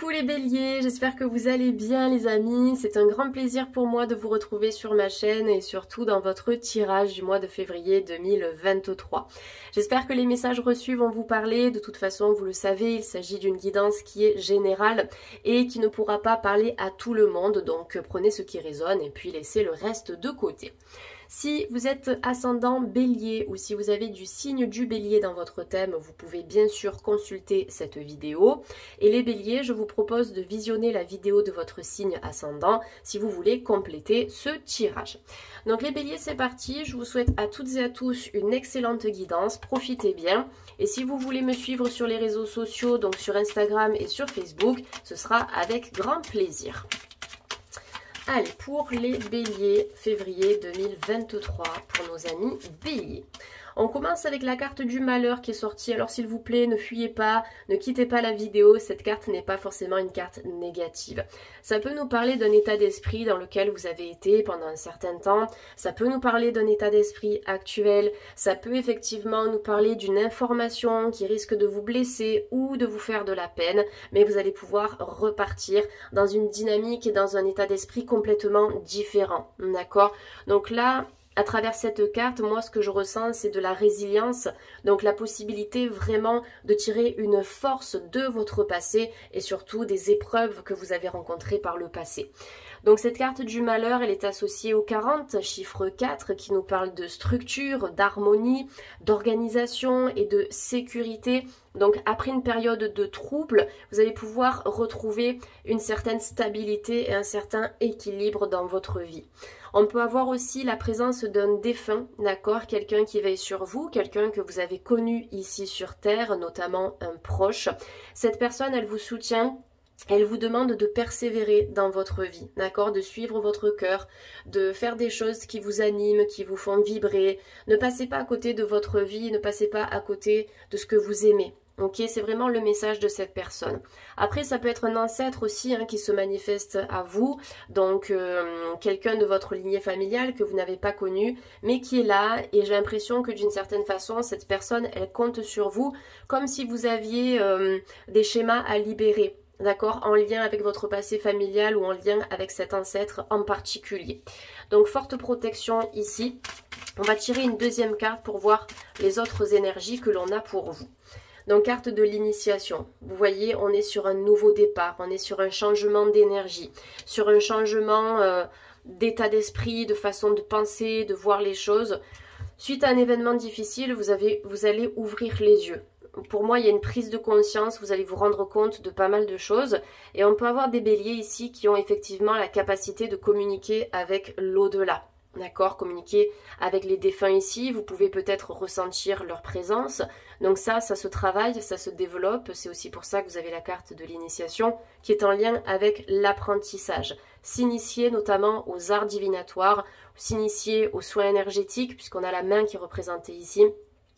Coucou les béliers, j'espère que vous allez bien les amis. C'est un grand plaisir pour moi de vous retrouver sur ma chaîne et surtout dans votre tirage du mois de février 2023. J'espère que les messages reçus vont vous parler. De toute façon, vous le savez, il s'agit d'une guidance qui est générale et qui ne pourra pas parler à tout le monde. Donc prenez ce qui résonne et puis laissez le reste de côté. Si vous êtes ascendant bélier ou si vous avez du signe du bélier dans votre thème, vous pouvez bien sûr consulter cette vidéo. Et les béliers, je vous propose de visionner la vidéo de votre signe ascendant si vous voulez compléter ce tirage. Donc les béliers, c'est parti. Je vous souhaite à toutes et à tous une excellente guidance. Profitez bien. Et si vous voulez me suivre sur les réseaux sociaux, donc sur Instagram et sur Facebook, ce sera avec grand plaisir. Allez, pour les béliers, février 2023, pour nos amis béliers. On commence avec la carte du malheur qui est sortie. Alors s'il vous plaît, ne fuyez pas, ne quittez pas la vidéo. Cette carte n'est pas forcément une carte négative. Ça peut nous parler d'un état d'esprit dans lequel vous avez été pendant un certain temps. Ça peut nous parler d'un état d'esprit actuel. Ça peut effectivement nous parler d'une information qui risque de vous blesser ou de vous faire de la peine. Mais vous allez pouvoir repartir dans une dynamique et dans un état d'esprit complètement différent. D'accord? Donc là, à travers cette carte, moi ce que je ressens c'est de la résilience, donc la possibilité vraiment de tirer une force de votre passé et surtout des épreuves que vous avez rencontrées par le passé. Donc cette carte du malheur, elle est associée au 40, chiffre 4, qui nous parle de structure, d'harmonie, d'organisation et de sécurité. Donc après une période de trouble, vous allez pouvoir retrouver une certaine stabilité et un certain équilibre dans votre vie. On peut avoir aussi la présence d'un défunt, d'accord, quelqu'un qui veille sur vous, quelqu'un que vous avez connu ici sur Terre, notamment un proche. Cette personne, elle vous soutient. Elle vous demande de persévérer dans votre vie, d'accord, de suivre votre cœur, de faire des choses qui vous animent, qui vous font vibrer. Ne passez pas à côté de votre vie, ne passez pas à côté de ce que vous aimez. Ok, c'est vraiment le message de cette personne. Après, ça peut être un ancêtre aussi qui se manifeste à vous, donc quelqu'un de votre lignée familiale que vous n'avez pas connu, mais qui est là, et j'ai l'impression que d'une certaine façon, cette personne, elle compte sur vous, comme si vous aviez des schémas à libérer. D'accord, en lien avec votre passé familial ou en lien avec cet ancêtre en particulier. Donc forte protection ici. On va tirer une deuxième carte pour voir les autres énergies que l'on a pour vous. Donc carte de l'initiation. Vous voyez, on est sur un nouveau départ, on est sur un changement d'énergie, sur un changement d'état d'esprit, de façon de penser, de voir les choses. Suite à un événement difficile, vous allez ouvrir les yeux. Pour moi, il y a une prise de conscience, vous allez vous rendre compte de pas mal de choses. Et on peut avoir des béliers ici qui ont effectivement la capacité de communiquer avec l'au-delà. D'accord, communiquer avec les défunts ici, vous pouvez peut-être ressentir leur présence. Donc ça se travaille, ça se développe. C'est aussi pour ça que vous avez la carte de l'initiation qui est en lien avec l'apprentissage. S'initier notamment aux arts divinatoires, s'initier aux soins énergétiques, puisqu'on a la main qui est représentée ici.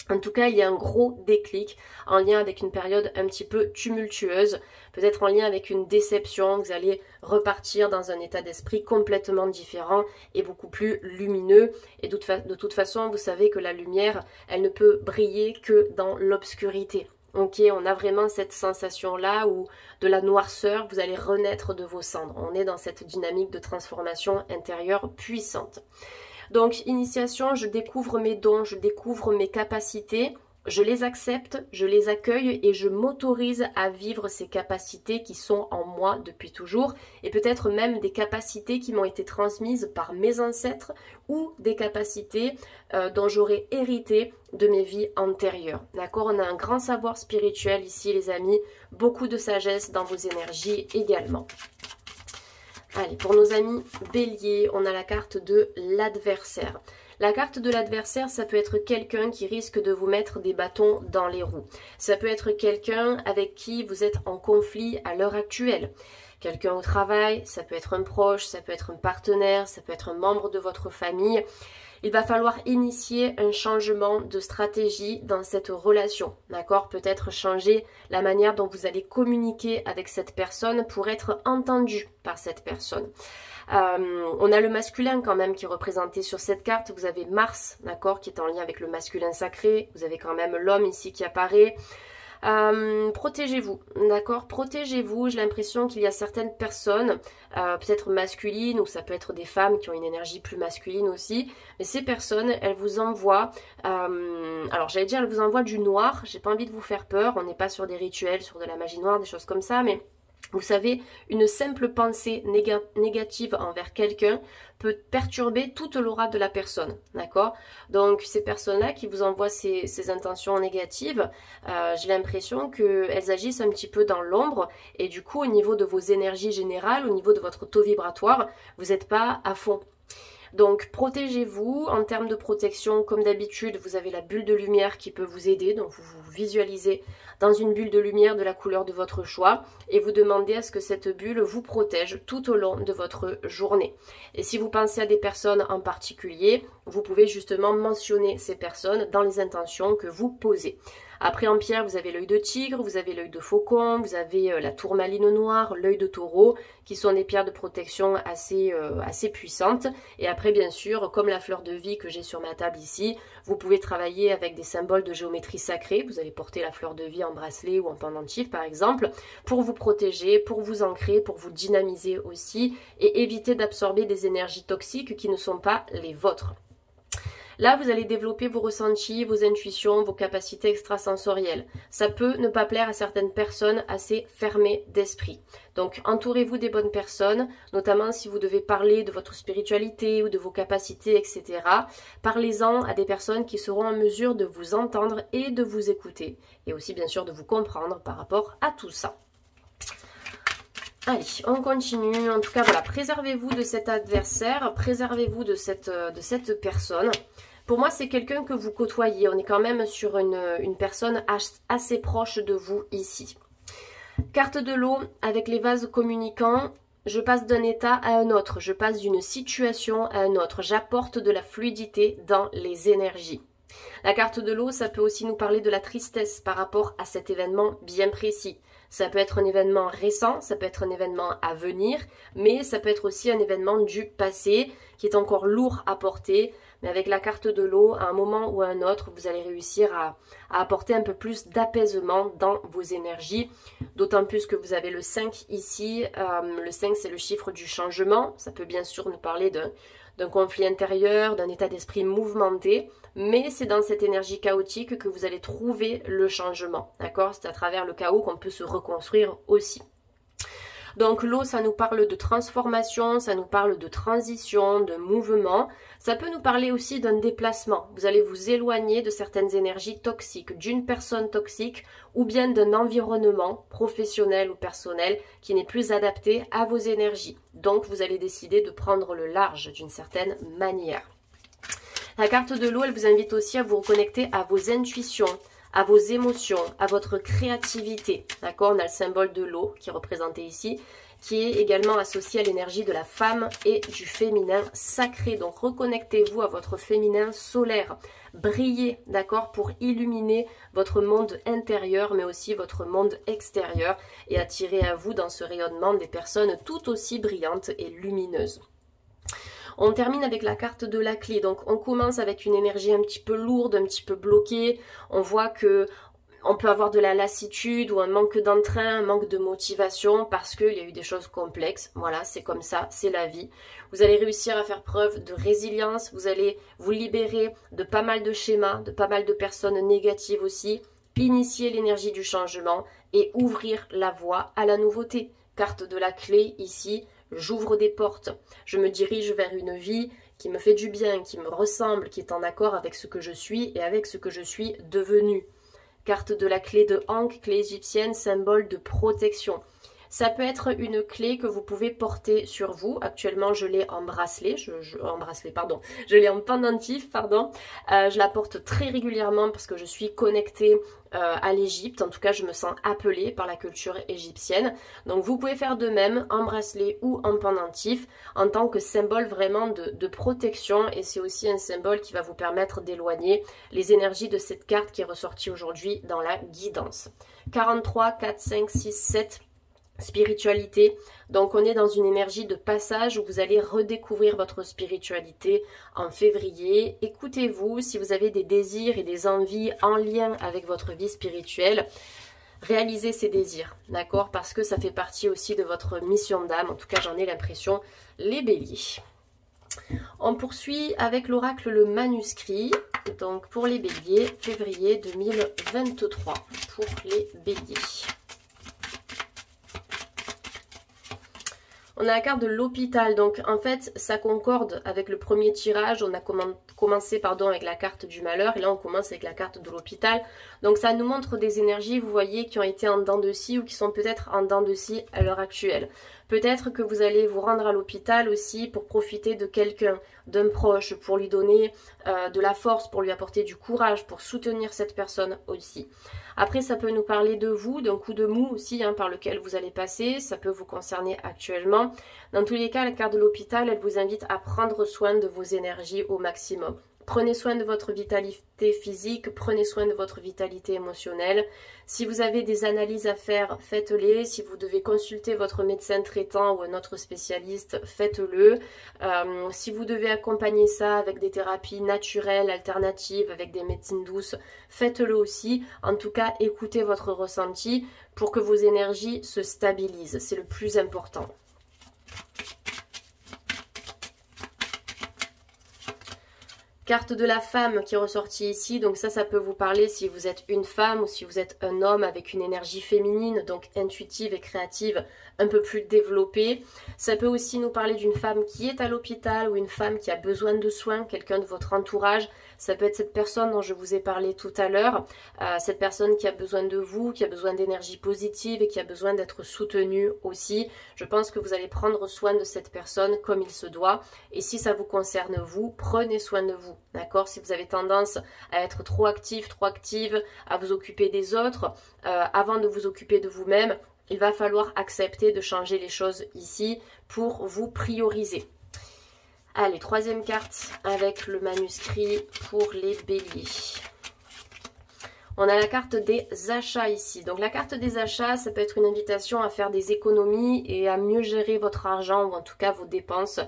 En tout cas, il y a un gros déclic en lien avec une période un petit peu tumultueuse, peut-être en lien avec une déception. Vous allez repartir dans un état d'esprit complètement différent et beaucoup plus lumineux. Et de toute façon, vous savez que la lumière, elle ne peut briller que dans l'obscurité. Ok, on a vraiment cette sensation-là où de la noirceur, vous allez renaître de vos cendres. On est dans cette dynamique de transformation intérieure puissante. Donc, initiation, je découvre mes dons, je découvre mes capacités, je les accepte, je les accueille et je m'autorise à vivre ces capacités qui sont en moi depuis toujours et peut-être même des capacités qui m'ont été transmises par mes ancêtres ou des capacités dont j'aurais hérité de mes vies antérieures. D'accord, on a un grand savoir spirituel ici les amis, beaucoup de sagesse dans vos énergies également. Allez, pour nos amis béliers, on a la carte de l'adversaire. La carte de l'adversaire, ça peut être quelqu'un qui risque de vous mettre des bâtons dans les roues. Ça peut être quelqu'un avec qui vous êtes en conflit à l'heure actuelle. Quelqu'un au travail, ça peut être un proche, ça peut être un partenaire, ça peut être un membre de votre famille. Il va falloir initier un changement de stratégie dans cette relation, d'accord? Peut-être changer la manière dont vous allez communiquer avec cette personne pour être entendu par cette personne. On a le masculin quand même qui est représenté sur cette carte. Vous avez Mars, d'accord, qui est en lien avec le masculin sacré. Vous avez quand même l'homme ici qui apparaît. Protégez-vous, d'accord? Protégez-vous. J'ai l'impression qu'il y a certaines personnes, peut-être masculines, ou ça peut être des femmes qui ont une énergie plus masculine aussi, mais ces personnes, elles vous envoient, alors j'allais dire, elles vous envoient du noir. J'ai pas envie de vous faire peur, on n'est pas sur des rituels, sur de la magie noire, des choses comme ça, mais vous savez, une simple pensée négative envers quelqu'un peut perturber toute l'aura de la personne, d'accord? Donc ces personnes-là qui vous envoient ces intentions négatives, j'ai l'impression qu'elles agissent un petit peu dans l'ombre et du coup au niveau de vos énergies générales, au niveau de votre taux vibratoire, vous n'êtes pas à fond. Donc protégez-vous. En termes de protection, comme d'habitude, vous avez la bulle de lumière qui peut vous aider. Donc vous vous visualisez dans une bulle de lumière de la couleur de votre choix et vous demandez à ce que cette bulle vous protège tout au long de votre journée. Et si vous pensez à des personnes en particulier, vous pouvez justement mentionner ces personnes dans les intentions que vous posez. Après en pierre, vous avez l'œil de tigre, vous avez l'œil de faucon, vous avez la tourmaline noire, l'œil de taureau, qui sont des pierres de protection assez puissantes. Et après, bien sûr, comme la fleur de vie que j'ai sur ma table ici, vous pouvez travailler avec des symboles de géométrie sacrée. Vous allez porter la fleur de vie en bracelet ou en pendentif, par exemple, pour vous protéger, pour vous ancrer, pour vous dynamiser aussi et éviter d'absorber des énergies toxiques qui ne sont pas les vôtres. Là, vous allez développer vos ressentis, vos intuitions, vos capacités extrasensorielles. Ça peut ne pas plaire à certaines personnes assez fermées d'esprit. Donc, entourez-vous des bonnes personnes, notamment si vous devez parler de votre spiritualité ou de vos capacités, etc. Parlez-en à des personnes qui seront en mesure de vous entendre et de vous écouter. Et aussi, bien sûr, de vous comprendre par rapport à tout ça. Allez, on continue. En tout cas, voilà, préservez-vous de cet adversaire, préservez-vous de cette personne. Pour moi, c'est quelqu'un que vous côtoyez. On est quand même sur une personne assez proche de vous ici. Carte de l'eau avec les vases communicants. Je passe d'un état à un autre. Je passe d'une situation à un autre. J'apporte de la fluidité dans les énergies. La carte de l'eau, ça peut aussi nous parler de la tristesse par rapport à cet événement bien précis. Ça peut être un événement récent, ça peut être un événement à venir, mais ça peut être aussi un événement du passé qui est encore lourd à porter. Mais avec la carte de l'eau, à un moment ou à un autre, vous allez réussir à apporter un peu plus d'apaisement dans vos énergies. D'autant plus que vous avez le 5 ici. Le 5, c'est le chiffre du changement. Ça peut bien sûr nous parler d'un conflit intérieur, d'un état d'esprit mouvementé, mais c'est dans cette énergie chaotique que vous allez trouver le changement, d'accord? C'est à travers le chaos qu'on peut se reconstruire aussi. Donc l'eau, ça nous parle de transformation, ça nous parle de transition, de mouvement. Ça peut nous parler aussi d'un déplacement. Vous allez vous éloigner de certaines énergies toxiques, d'une personne toxique ou bien d'un environnement professionnel ou personnel qui n'est plus adapté à vos énergies. Donc vous allez décider de prendre le large d'une certaine manière. La carte de l'eau, elle vous invite aussi à vous reconnecter à vos intuitions, à vos émotions, à votre créativité. D'accord? On a le symbole de l'eau qui est représenté ici, qui est également associé à l'énergie de la femme et du féminin sacré. Donc reconnectez-vous à votre féminin solaire. Brillez, d'accord, pour illuminer votre monde intérieur, mais aussi votre monde extérieur et attirer à vous dans ce rayonnement des personnes tout aussi brillantes et lumineuses. On termine avec la carte de la clé. Donc on commence avec une énergie un petit peu lourde, un petit peu bloquée. On voit que on peut avoir de la lassitude ou un manque d'entrain, un manque de motivation parce qu'il y a eu des choses complexes. Voilà, c'est comme ça, c'est la vie. Vous allez réussir à faire preuve de résilience. Vous allez vous libérer de pas mal de schémas, de pas mal de personnes négatives aussi. Initier l'énergie du changement et ouvrir la voie à la nouveauté. Carte de la clé ici. J'ouvre des portes, je me dirige vers une vie qui me fait du bien, qui me ressemble, qui est en accord avec ce que je suis et avec ce que je suis devenue. Carte de la clé de Ankh, clé égyptienne, symbole de protection. Ça peut être une clé que vous pouvez porter sur vous. Actuellement, je l'ai en bracelet, je l'ai en pendentif, pardon. Je la porte très régulièrement parce que je suis connectée à l'Égypte. En tout cas, je me sens appelée par la culture égyptienne. Donc, vous pouvez faire de même en bracelet ou en pendentif en tant que symbole vraiment de protection. Et c'est aussi un symbole qui va vous permettre d'éloigner les énergies de cette carte qui est ressortie aujourd'hui dans la guidance. 43, 4, 5, 6, 7... spiritualité, donc on est dans une énergie de passage où vous allez redécouvrir votre spiritualité en février. Écoutez-vous, si vous avez des désirs et des envies en lien avec votre vie spirituelle, réaliser ses désirs, d'accord? Parce que ça fait partie aussi de votre mission d'âme, en tout cas j'en ai l'impression, les béliers. On poursuit avec l'oracle le manuscrit, donc pour les béliers, février 2023, pour les béliers. On a la carte de l'hôpital, donc en fait ça concorde avec le premier tirage, on a commencé avec la carte du malheur et là on commence avec la carte de l'hôpital. Donc ça nous montre des énergies, vous voyez, qui ont été en dents de scie ou qui sont peut-être en dents de scie à l'heure actuelle. Peut-être que vous allez vous rendre à l'hôpital aussi pour profiter de quelqu'un, d'un proche, pour lui donner de la force, pour lui apporter du courage, pour soutenir cette personne aussi. Après, ça peut nous parler de vous, d'un coup de mou aussi par lequel vous allez passer. Ça peut vous concerner actuellement. Dans tous les cas, la carte de l'hôpital, elle vous invite à prendre soin de vos énergies au maximum. Prenez soin de votre vitalité physique, prenez soin de votre vitalité émotionnelle. Si vous avez des analyses à faire, faites-les. Si vous devez consulter votre médecin traitant ou un autre spécialiste, faites-le. Si vous devez accompagner ça avec des thérapies naturelles, alternatives, avec des médecines douces, faites-le aussi. En tout cas, écoutez votre ressenti pour que vos énergies se stabilisent. C'est le plus important. Carte de la femme qui est ressortie ici, donc ça peut vous parler si vous êtes une femme ou si vous êtes un homme avec une énergie féminine, donc intuitive et créative, un peu plus développée. Ça peut aussi nous parler d'une femme qui est à l'hôpital ou une femme qui a besoin de soins, quelqu'un de votre entourage. Ça peut être cette personne dont je vous ai parlé tout à l'heure, cette personne qui a besoin de vous, qui a besoin d'énergie positive et qui a besoin d'être soutenue aussi. Je pense que vous allez prendre soin de cette personne comme il se doit. Et si ça vous concerne vous, prenez soin de vous. D'accord? Si vous avez tendance à être trop actif, trop active, à vous occuper des autres, avant de vous occuper de vous-même, il va falloir accepter de changer les choses ici pour vous prioriser. Allez, troisième carte avec le manuscrit pour les béliers. On a la carte des achats ici. Donc la carte des achats, ça peut être une invitation à faire des économies et à mieux gérer votre argent ou en tout cas vos dépenses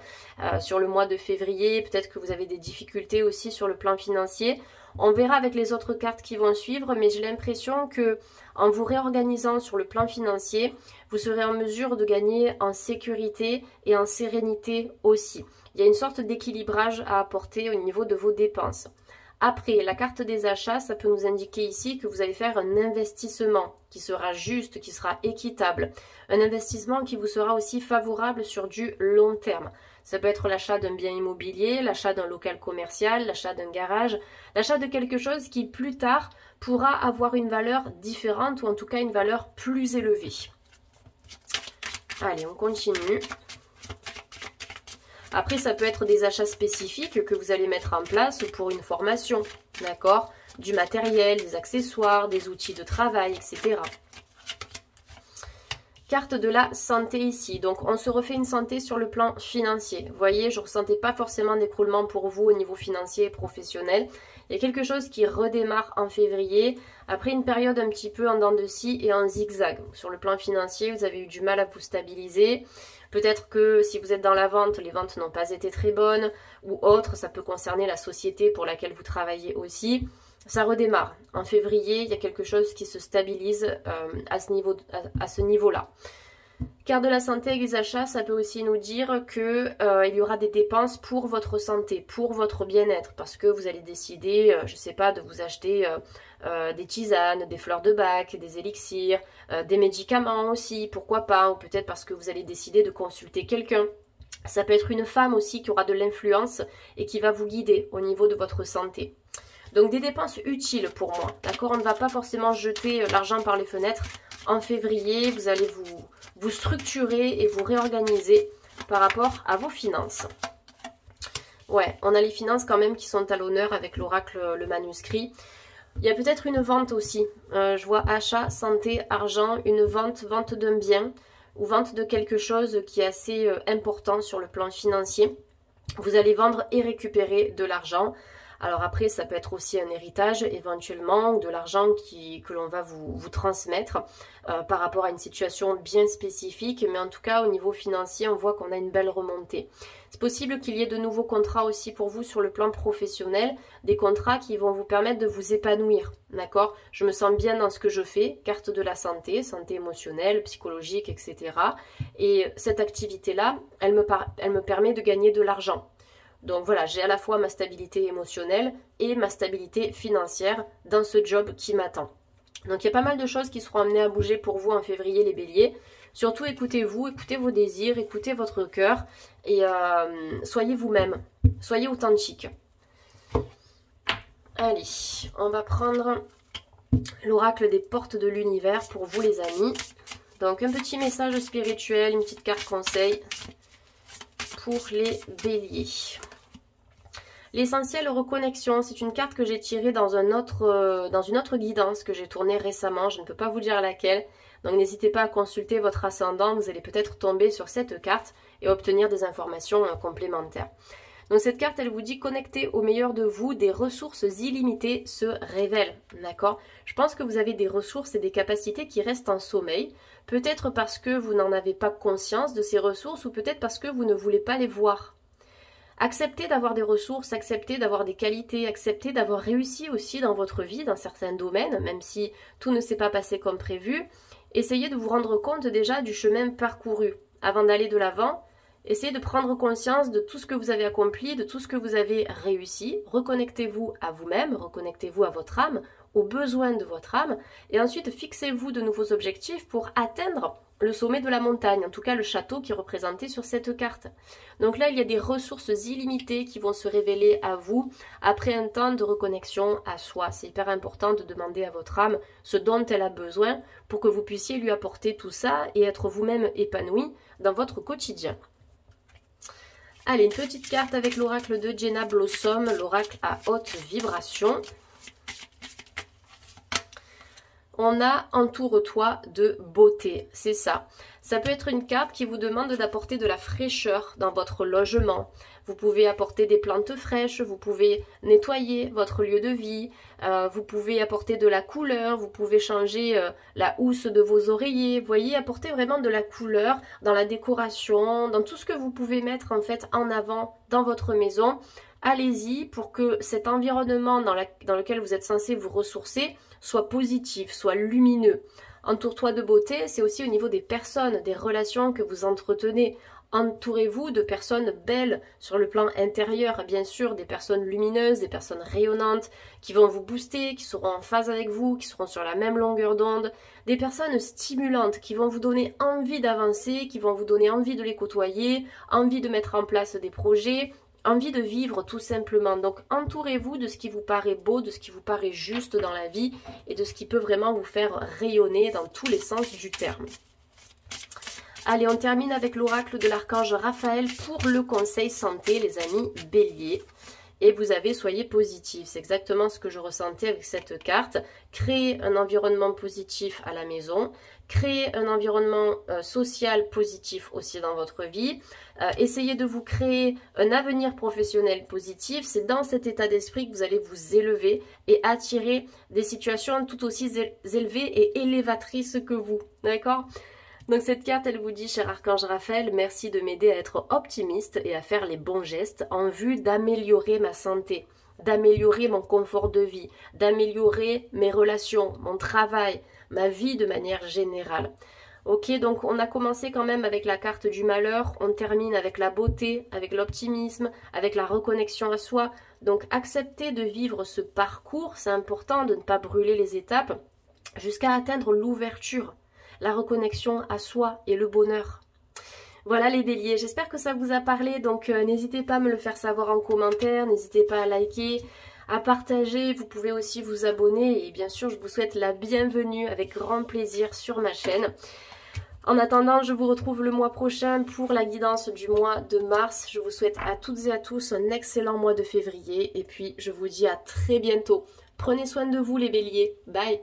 sur le mois de février. Peut-être que vous avez des difficultés aussi sur le plan financier. On verra avec les autres cartes qui vont suivre, mais j'ai l'impression que en vous réorganisant sur le plan financier, vous serez en mesure de gagner en sécurité et en sérénité aussi. Il y a une sorte d'équilibrage à apporter au niveau de vos dépenses. Après, la carte des achats, ça peut nous indiquer ici que vous allez faire un investissement qui sera juste, qui sera équitable. Un investissement qui vous sera aussi favorable sur du long terme. Ça peut être l'achat d'un bien immobilier, l'achat d'un local commercial, l'achat d'un garage, l'achat de quelque chose qui plus tard pourra avoir une valeur différente ou en tout cas une valeur plus élevée. Allez, on continue. Après, ça peut être des achats spécifiques que vous allez mettre en place pour une formation, d'accord? Du matériel, des accessoires, des outils de travail, etc. Carte de la santé ici. Donc, on se refait une santé sur le plan financier. Vous voyez, je ne ressentais pas forcément d'écroulement pour vous au niveau financier et professionnel. Il y a quelque chose qui redémarre en février, après une période un petit peu en dents de scie et en zigzag. Sur le plan financier, vous avez eu du mal à vous stabiliser. Peut-être que si vous êtes dans la vente, les ventes n'ont pas été très bonnes ou autre. Ça peut concerner la société pour laquelle vous travaillez aussi. Ça redémarre. En février, il y a quelque chose qui se stabilise à ce niveau-là. Carte de la santé avec les achats, ça peut aussi nous dire qu'il y aura des dépenses pour votre santé, pour votre bien-être. Parce que vous allez décider, je ne sais pas, de vous acheter des tisanes, des fleurs de bac, des élixirs, des médicaments aussi, pourquoi pas. Ou peut-être parce que vous allez décider de consulter quelqu'un. Ça peut être une femme aussi qui aura de l'influence et qui va vous guider au niveau de votre santé. Donc des dépenses utiles pour moi, d'accord? On ne va pas forcément jeter l'argent par les fenêtres. En février, vous allez vous structurer et vous réorganiser par rapport à vos finances. Ouais, on a les finances quand même qui sont à l'honneur avec l'oracle, le manuscrit. Il y a peut-être une vente aussi. Je vois achat, santé, argent, une vente d'un bien ou vente de quelque chose qui est assez important sur le plan financier. Vous allez vendre et récupérer de l'argent. Alors après, ça peut être aussi un héritage éventuellement, ou de l'argent que l'on va vous transmettre par rapport à une situation bien spécifique. Mais en tout cas, au niveau financier, on voit qu'on a une belle remontée. C'est possible qu'il y ait de nouveaux contrats aussi pour vous sur le plan professionnel, des contrats qui vont vous permettre de vous épanouir, d'accord? Je me sens bien dans ce que je fais, carte de la santé, santé émotionnelle, psychologique, etc. Et cette activité-là, elle me permet de gagner de l'argent. Donc voilà, j'ai à la fois ma stabilité émotionnelle et ma stabilité financière dans ce job qui m'attend. Donc il y a pas mal de choses qui seront amenées à bouger pour vous en février les béliers. Surtout écoutez-vous, écoutez vos désirs, écoutez votre cœur et soyez vous-même, soyez authentique. Allez, on va prendre l'oracle des portes de l'univers pour vous les amis. Donc un petit message spirituel, une petite carte conseil pour les béliers. L'essentiel reconnexion, c'est une carte que j'ai tirée dans une autre guidance que j'ai tournée récemment, je ne peux pas vous dire laquelle. Donc n'hésitez pas à consulter votre ascendant, vous allez peut-être tomber sur cette carte et obtenir des informations complémentaires. Donc cette carte, elle vous dit connecter au meilleur de vous, des ressources illimitées se révèlent, d'accord? Je pense que vous avez des ressources et des capacités qui restent en sommeil, peut-être parce que vous n'en avez pas conscience de ces ressources ou peut-être parce que vous ne voulez pas les voir. Acceptez d'avoir des ressources, acceptez d'avoir des qualités, acceptez d'avoir réussi aussi dans votre vie, dans certains domaines, même si tout ne s'est pas passé comme prévu. Essayez de vous rendre compte déjà du chemin parcouru. Avant d'aller de l'avant, essayez de prendre conscience de tout ce que vous avez accompli, de tout ce que vous avez réussi. Reconnectez-vous à vous-même, reconnectez-vous à votre âme, aux besoins de votre âme. Et ensuite, fixez-vous de nouveaux objectifs pour atteindre le sommet de la montagne, en tout cas le château qui est représenté sur cette carte. Donc là, il y a des ressources illimitées qui vont se révéler à vous après un temps de reconnexion à soi. C'est hyper important de demander à votre âme ce dont elle a besoin pour que vous puissiez lui apporter tout ça et être vous-même épanoui dans votre quotidien. Allez, une petite carte avec l'oracle de Jenna Blossom, l'oracle à haute vibration. On a entoure-toi de beauté, c'est ça. Ça peut être une carte qui vous demande d'apporter de la fraîcheur dans votre logement. Vous pouvez apporter des plantes fraîches, vous pouvez nettoyer votre lieu de vie, vous pouvez apporter de la couleur, vous pouvez changer la housse de vos oreillers. Vous voyez, apporter vraiment de la couleur dans la décoration, dans tout ce que vous pouvez mettre en fait en avant dans votre maison. Allez-y pour que cet environnement dans lequel vous êtes censé vous ressourcer soit positif, soit lumineux. Entoure-toi de beauté, c'est aussi au niveau des personnes, des relations que vous entretenez. Entourez-vous de personnes belles sur le plan intérieur, bien sûr, des personnes lumineuses, des personnes rayonnantes, qui vont vous booster, qui seront en phase avec vous, qui seront sur la même longueur d'onde, des personnes stimulantes, qui vont vous donner envie d'avancer, qui vont vous donner envie de les côtoyer, envie de mettre en place des projets, envie de vivre tout simplement. Donc entourez-vous de ce qui vous paraît beau, de ce qui vous paraît juste dans la vie et de ce qui peut vraiment vous faire rayonner dans tous les sens du terme. Allez, on termine avec l'oracle de l'archange Raphaël pour le conseil santé, les amis béliers. Et vous avez soyez positif, c'est exactement ce que je ressentais avec cette carte. Créez un environnement positif à la maison, créez un environnement social positif aussi dans votre vie. Essayez de vous créer un avenir professionnel positif. C'est dans cet état d'esprit que vous allez vous élever et attirer des situations tout aussi élevées et élévatrices que vous. D'accord ? Donc cette carte, elle vous dit, cher archange Raphaël, merci de m'aider à être optimiste et à faire les bons gestes en vue d'améliorer ma santé, d'améliorer mon confort de vie, d'améliorer mes relations, mon travail, ma vie de manière générale. Ok, donc on a commencé quand même avec la carte du malheur, on termine avec la beauté, avec l'optimisme, avec la reconnexion à soi. Donc acceptez de vivre ce parcours, c'est important de ne pas brûler les étapes jusqu'à atteindre l'ouverture, la reconnexion à soi et le bonheur. Voilà les béliers, j'espère que ça vous a parlé, donc n'hésitez pas à me le faire savoir en commentaire, n'hésitez pas à liker, à partager, vous pouvez aussi vous abonner et bien sûr je vous souhaite la bienvenue avec grand plaisir sur ma chaîne. En attendant, je vous retrouve le mois prochain pour la guidance du mois de mars. Je vous souhaite à toutes et à tous un excellent mois de février et puis je vous dis à très bientôt. Prenez soin de vous les béliers, bye.